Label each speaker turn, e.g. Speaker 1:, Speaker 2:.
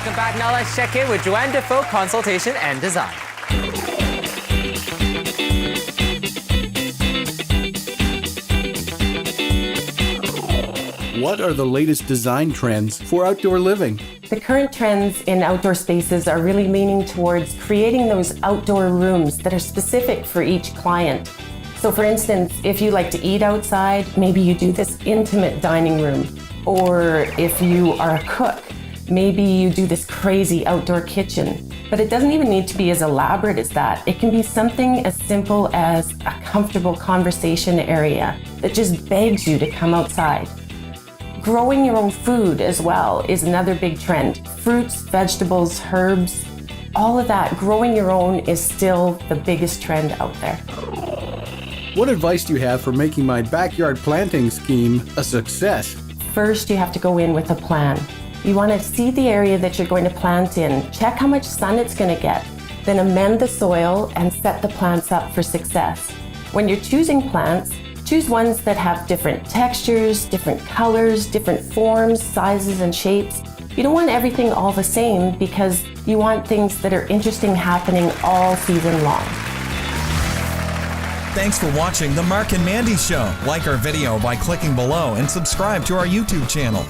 Speaker 1: Welcome back. Now let's check in with Joanne Dafoe, Consultation and Design.
Speaker 2: What are the latest design trends for outdoor living?
Speaker 3: The current trends in outdoor spaces are really leaning towards creating those outdoor rooms that are specific for each client. So for instance, if you like to eat outside, maybe you do this intimate dining room. Or if you are a cook, maybe you do this crazy outdoor kitchen. But it doesn't even need to be as elaborate as that. It can be something as simple as a comfortable conversation area that just begs you to come outside. Growing your own food as well is another big trend. Fruits, vegetables, herbs, all of that, growing your own is still the biggest trend out there.
Speaker 2: What advice do you have for making my backyard planting scheme a success?
Speaker 3: First, you have to go in with a plan. You want to see the area that you're going to plant in, check how much sun it's going to get, then amend the soil and set the plants up for success. When you're choosing plants, choose ones that have different textures, different colors, different forms, sizes, and shapes. You don't want everything all the same because you want things that are interesting happening all season long.
Speaker 4: Thanks for watching The Marc and Mandy Show. Like our video by clicking below and subscribe to our YouTube channel.